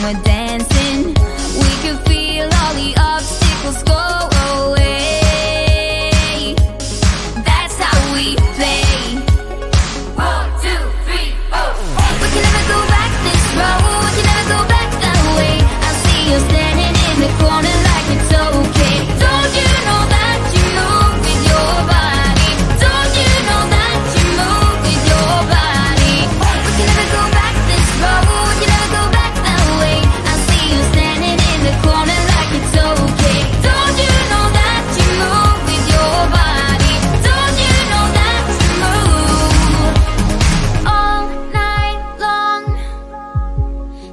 we're dancing, we can feel all the obstacles go away. That's how we play. 1, 2, 3, 4. We can never go back this road, we can never go back that way. I see you standing in the corner like it's okay. Don't you know that you move with your body? Don't you know that you move with your body? We can never go back this road, we can never go back that way. I see you standing in the corner like it's okay. Don't you know that you move with your body? Don't you know that you move all night long?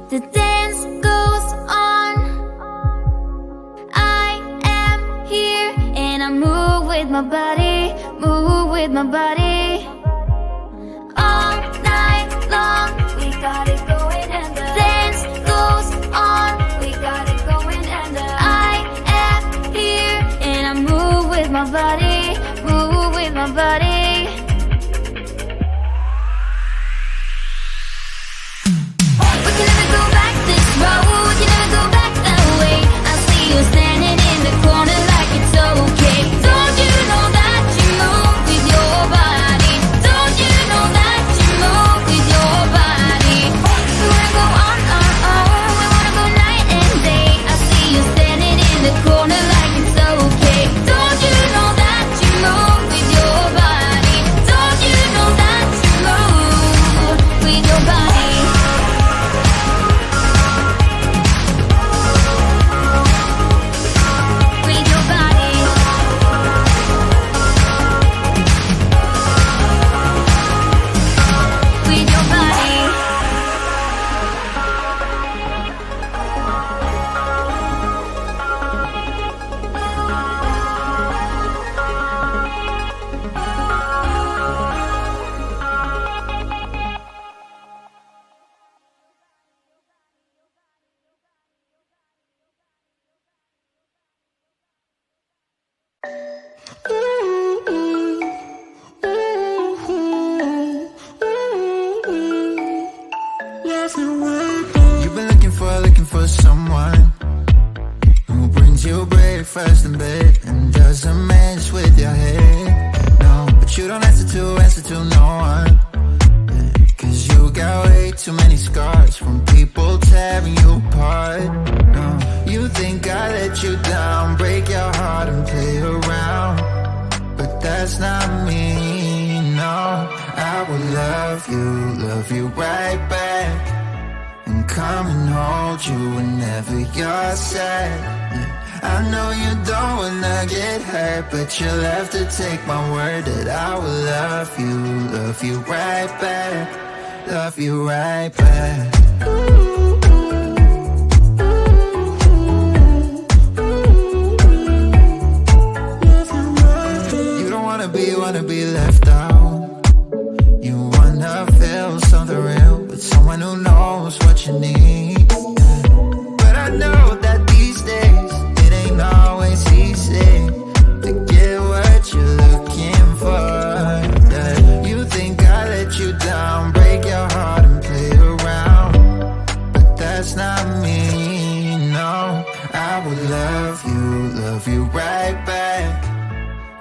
The dance goes on. I am here and I move with my body, move with my body. All night long, we got it going and the dance goes on. We got it going and the I am here and I move with my body, move with my body. We can never go back this road, we can never go back that way. I see you standing in the corner like it's okay. Don't you know that you move with your body? Don't you know that you move with your body? We wanna go on, we wanna go night and day. I see you standing in the corner like it's okay. Don't you know that you move with your body? Don't you know that you move with your body? With your body. With your body. You've been looking for someone who brings you breakfast in bed and doesn't mess with your head. No, but you don't answer to no one. Cause you got way too many scars from people tearing you apart. No, you think I let you down, break your heart and play around. But that's not me, no. I will love you right back. And come and hold you whenever you're sad. I know you don't wanna get hurt, but you'll have to take my word that I will love you right back. Love you right back. You don't wanna be left out. You wanna feel something real with someone who knows what you need. But I know that these days it ain't always easy to get what you're looking for. Yeah. You think I let you down, break your heart and play around. But that's not me, no. I will love you right back.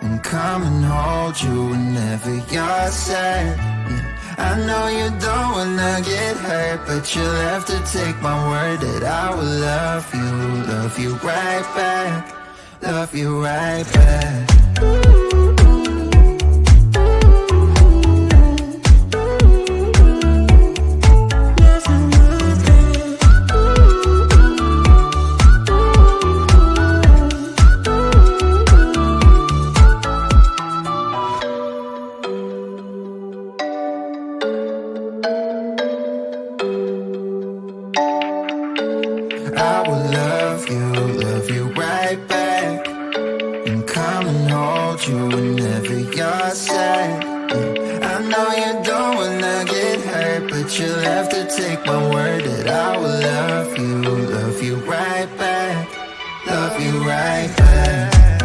And come and hold you whenever you're sad. I know you don't wanna get hurt, but you'll have to take my word that I will love you right back. Love you right back. I will love you right back. And come and hold you whenever you're sad. I know you don't wanna get hurt, but you'll have to take my word that I will love you right back. Love you right back.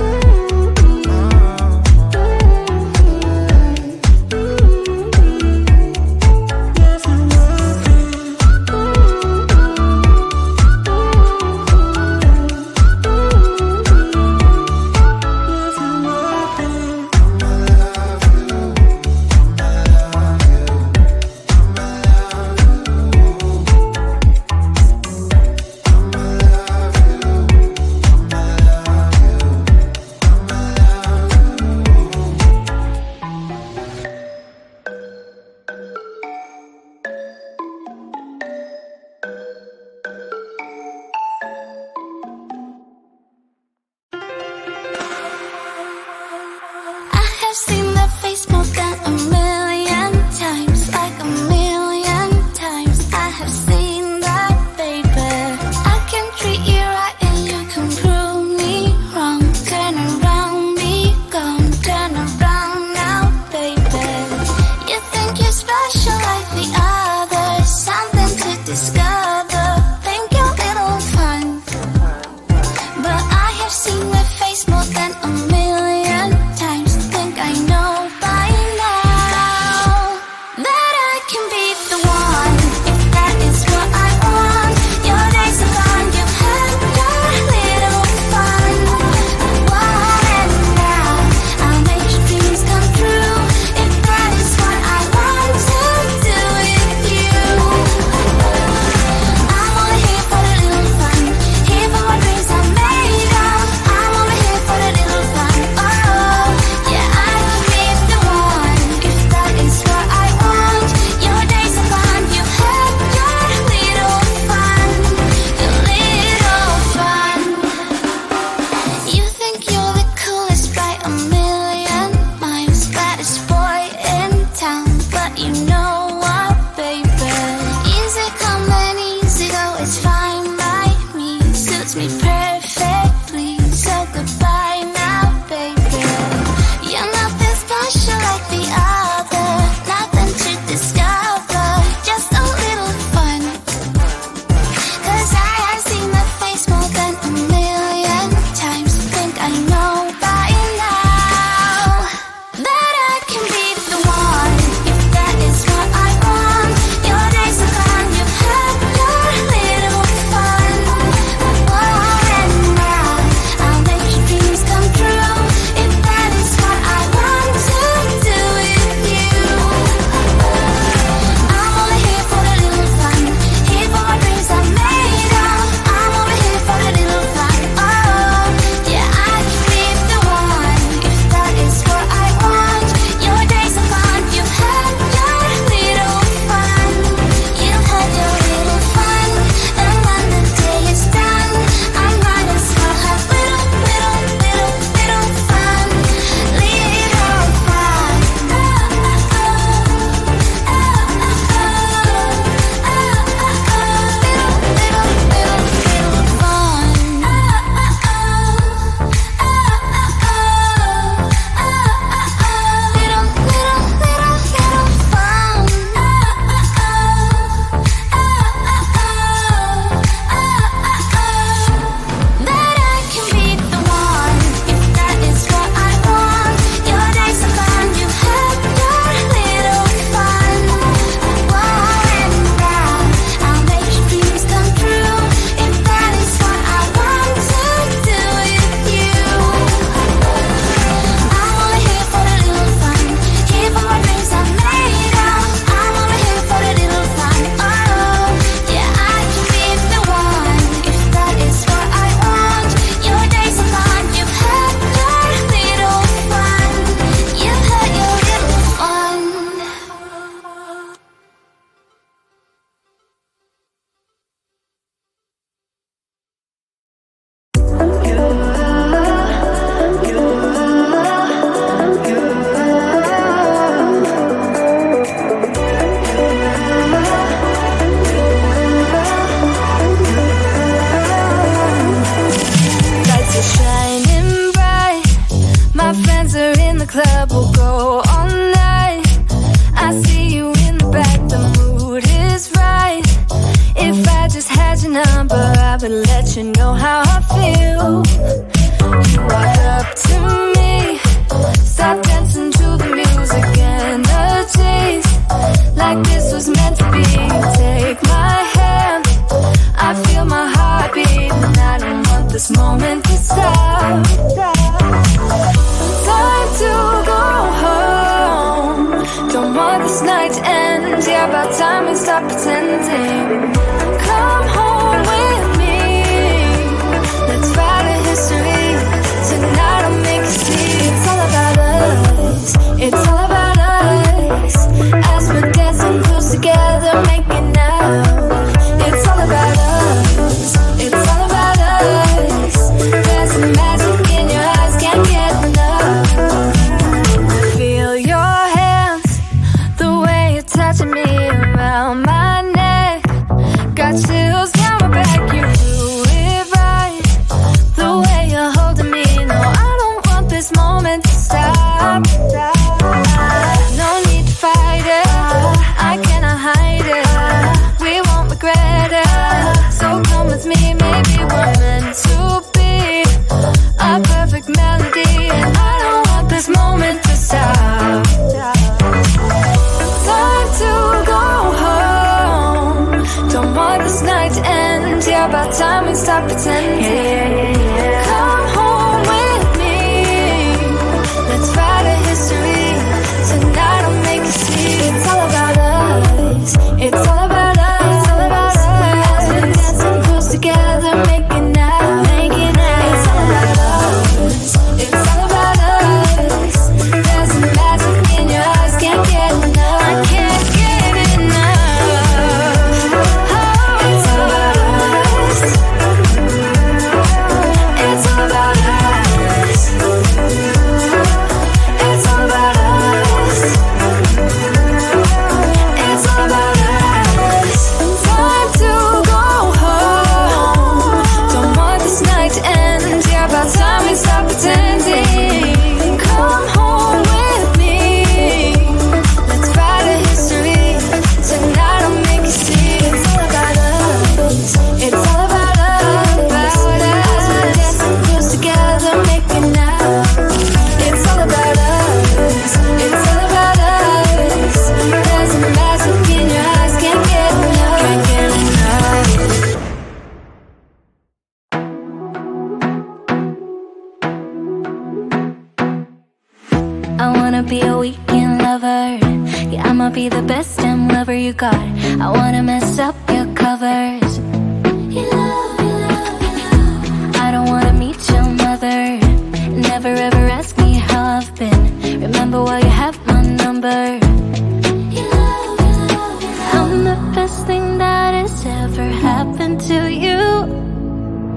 to let you know how I feel. You walk up to me, start dancing to the music and the taste, like this was meant to be. Take my hand, I feel my heart beat, and I don't want this moment to stop. Time to go home, don't want this night to end. Yeah, about time we stop pretending. Come home with me, let's write a history. Tonight I'll make you see. It's all about us, it's all about us. As we're dancing close together, making out. It's all about us, it's all about us. There's some magic in your eyes, can't get enough. Feel your hands, the way you're touching me around my neck. Got chills, now we're back, you do it right. The way you're holding me, no, I don't want this moment to stop. No need to fight it, I cannot hide it. We won't regret it, so come with me, maybe we're meant to be. A perfect melody, and I don't want this moment to stop. Time to go home, don't want this night to end. Yeah, about time we stop pretending. Come home with me, let's write a history. Tonight I'll make you see. It's all about us, it's all about us, all about us. We're dancing close together, making out, making out. It's all about us, it's all about us. There's some magic in your eyes, can't get enough. I can't get enough. Oh, it's all about us, it's all about us. It's all about us, it's all about us. Time to go home, don't want this night to end. Yeah, about time we stop pretending. Come home with me, let's write a history. Tonight I'll make you see. It's all about us, it's all about us. As we're dancing close together, making out. It's all about us, it's all about us. There's a magic in your eyes, can't get enough, can't get enough. I wanna be a weekend lover. Yeah, I'ma be the best damn lover you got. I wanna mess up your covers. You love, you love, you love. I don't wanna meet your mother. Never ever ask me how I've been. Remember while you have my number. You love, you love, you love. I'm the best thing that has ever happened to you.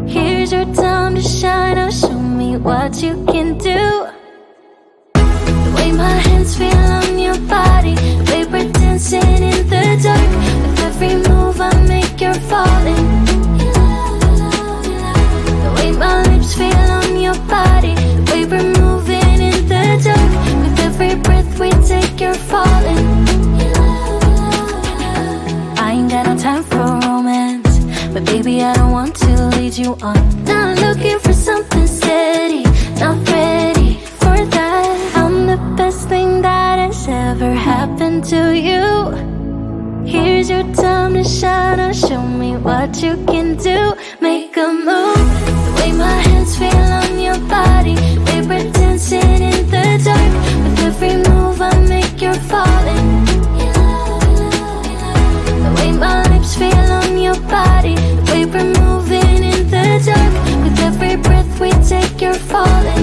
Here's your time to shine. Now show me what you can do. The way my hands feel on your body, the way we're dancing in the dark. With every move I make, you're falling. You love, you love, you love. The way my lips feel on your body, the way we're moving in the dark. With every breath we take, you're falling. You love, you love, you love. I ain't got no time for romance, but baby I don't want to lead you on. Not looking for something steady, not ready for that. I'm the best thing that has ever happened to you. Here's your time to shine. Now show me what you can do. Make a move. The way my hands feel on your body, the way we're dancing in the dark. With every move I make, you're falling. You love, you love, you love. The way my lips feel on your body, the way we're moving in the dark. With every breath we take, you're falling.